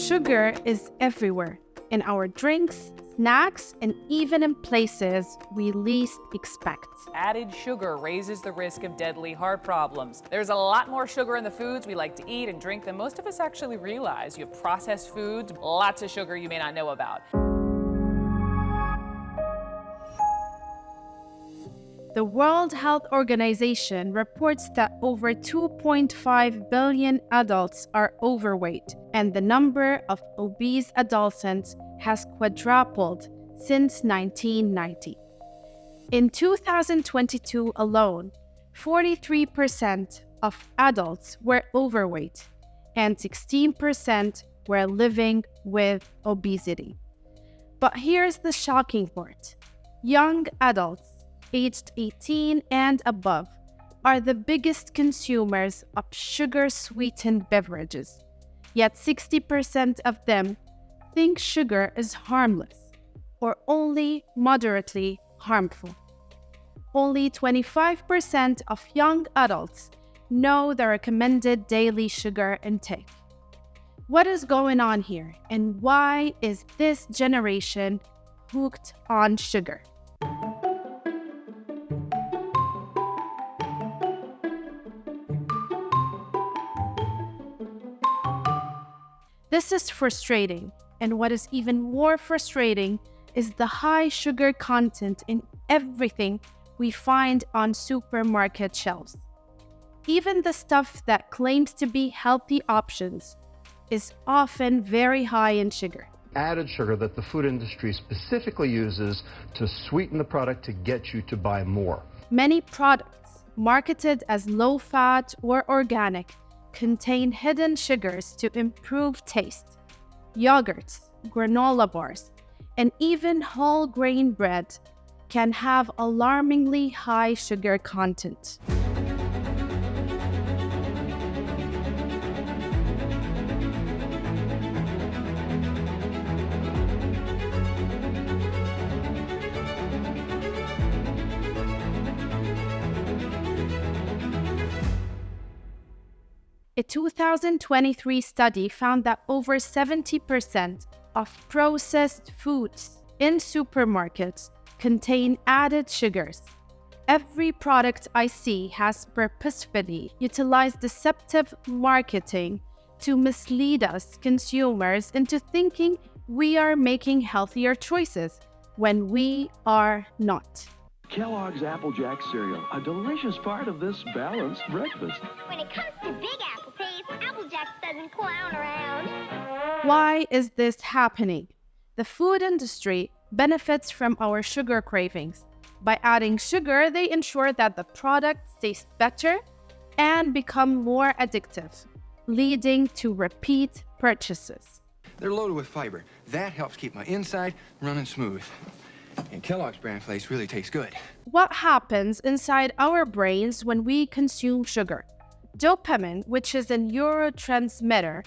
Sugar is everywhere, in our drinks, snacks, and even in places we least expect. Added sugar raises the risk of deadly heart problems. There's a lot more sugar in the foods we like to eat and drink than most of us actually realize. You have processed foods, lots of sugar you may not know about. The World Health Organization reports that over 2.5 billion adults are overweight, and the number of obese adolescents has quadrupled since 1990. In 2022 alone, 43% of adults were overweight, and 16% were living with obesity. But here's the shocking part. Young adults aged 18 and above are the biggest consumers of sugar-sweetened beverages, yet 60% of them think sugar is harmless or only moderately harmful. Only 25% of young adults know the recommended daily sugar intake. What is going on here, and why is this generation hooked on sugar? This is frustrating, and what is even more frustrating is the high sugar content in everything we find on supermarket shelves. Even the stuff that claims to be healthy options is often very high in sugar. Added sugar that the food industry specifically uses to sweeten the product to get you to buy more. Many products marketed as low-fat or organic contain hidden sugars to improve taste. Yogurts, granola bars, and even whole grain bread can have alarmingly high sugar content. A 2023 study found that over 70% of processed foods in supermarkets contain added sugars. Every product I see has purposefully utilized deceptive marketing to mislead us consumers into thinking we are making healthier choices when we are not. Kellogg's Apple Jack cereal, a delicious part of this balanced breakfast. When it comes to big apple taste, Apple Jack doesn't clown around. Why is this happening? The food industry benefits from our sugar cravings. By adding sugar, they ensure that the products taste better and become more addictive, leading to repeat purchases. They're loaded with fiber. That helps keep my inside running smooth. And Kellogg's brand flakes really taste good. What happens inside our brains when we consume sugar? Dopamine, which is a neurotransmitter,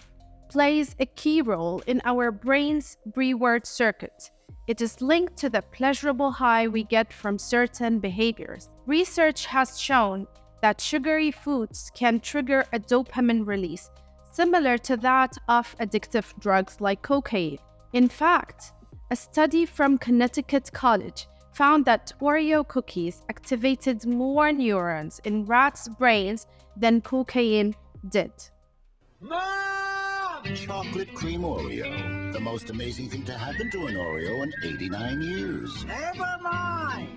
plays a key role in our brain's reward circuit. It is linked to the pleasurable high we get from certain behaviors. Research has shown that sugary foods can trigger a dopamine release, similar to that of addictive drugs like cocaine. In fact, a study from Connecticut College found that Oreo cookies activated more neurons in rats' brains than cocaine did. Mom! Chocolate cream Oreo. The most amazing thing to happen to an Oreo in 89 years. Never mind!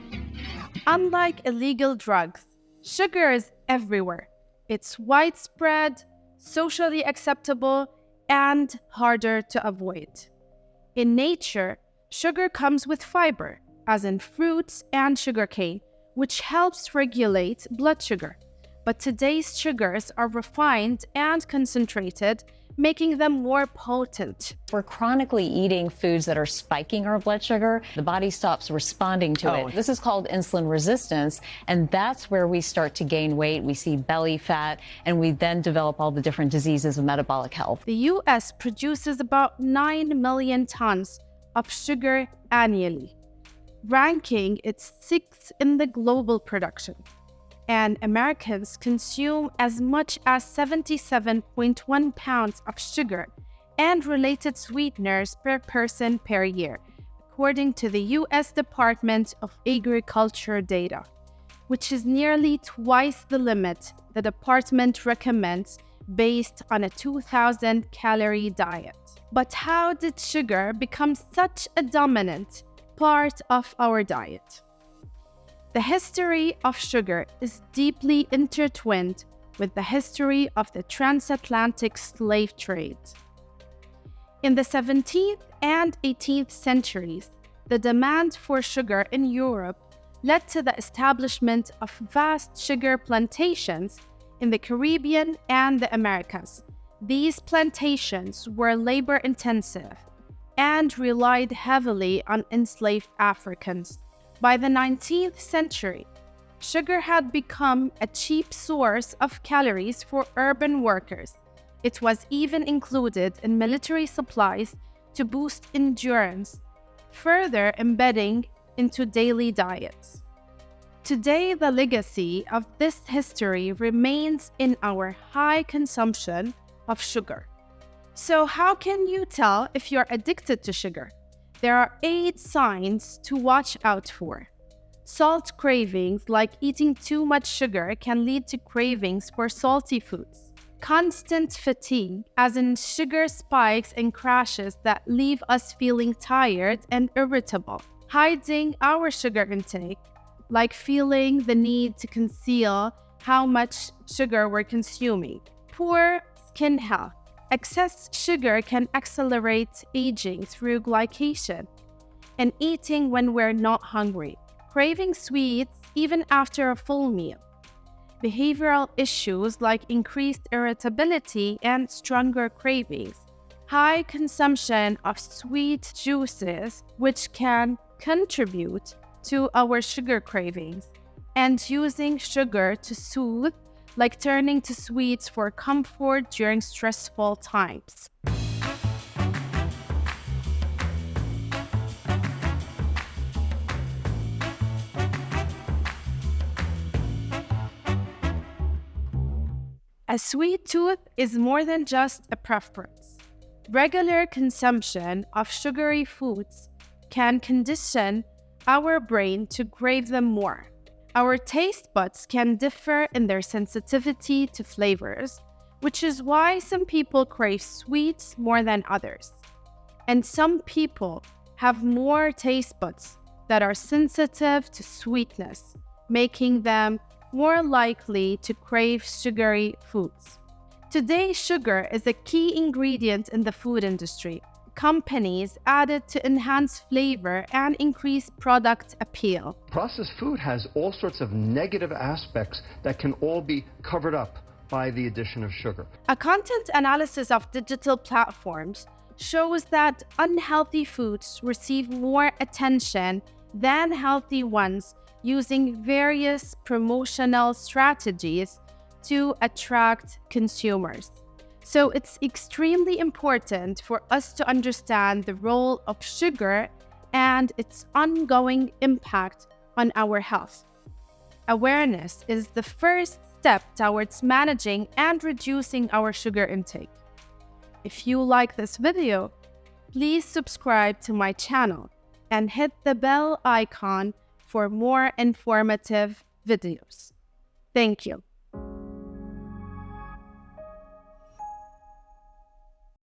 Unlike illegal drugs, sugar is everywhere. It's widespread, socially acceptable, and harder to avoid. In nature, sugar comes with fiber, as in fruits and sugarcane, which helps regulate blood sugar. But today's sugars are refined and concentrated, making them more potent. We're chronically eating foods that are spiking our blood sugar. The body stops responding to it. This is called insulin resistance, and that's where we start to gain weight. We see belly fat, and we then develop all the different diseases of metabolic health. The U.S. produces about 9 million tons of sugar annually, ranking its sixth in the global production. And Americans consume as much as 77.1 pounds of sugar and related sweeteners per person per year, according to the U.S. Department of Agriculture data, which is nearly twice the limit the department recommends based on a 2,000-calorie diet. But how did sugar become such a dominant part of our diet? The history of sugar is deeply intertwined with the history of the transatlantic slave trade. In the 17th and 18th centuries, the demand for sugar in Europe led to the establishment of vast sugar plantations in the Caribbean and the Americas. These plantations were labor-intensive and relied heavily on enslaved Africans. By the 19th century, sugar had become a cheap source of calories for urban workers. It was even included in military supplies to boost endurance, further embedding into daily diets. Today, the legacy of this history remains in our high consumption of sugar. So how can you tell if you're addicted to sugar? There are 8 signs to watch out for. Salt cravings, like eating too much sugar, can lead to cravings for salty foods. Constant fatigue, as in sugar spikes and crashes that leave us feeling tired and irritable. Hiding our sugar intake, like feeling the need to conceal how much sugar we're consuming. Poor skin health. Excess sugar can accelerate aging through glycation and eating when we're not hungry. Craving sweets even after a full meal. Behavioral issues like increased irritability and stronger cravings. High consumption of sweet juices, which can contribute to our sugar cravings. And using sugar to soothe, like turning to sweets for comfort during stressful times. A sweet tooth is more than just a preference. Regular consumption of sugary foods can condition our brain to crave them more. Our taste buds can differ in their sensitivity to flavors, which is why some people crave sweets more than others. And some people have more taste buds that are sensitive to sweetness, making them more likely to crave sugary foods. Today, sugar is a key ingredient in the food industry. Companies add it to enhance flavor and increase product appeal. Processed food has all sorts of negative aspects that can all be covered up by the addition of sugar. A content analysis of digital platforms shows that unhealthy foods receive more attention than healthy ones, using various promotional strategies to attract consumers. So it's extremely important for us to understand the role of sugar and its ongoing impact on our health. Awareness is the first step towards managing and reducing our sugar intake. If you like this video, please subscribe to my channel and hit the bell icon for more informative videos. Thank you.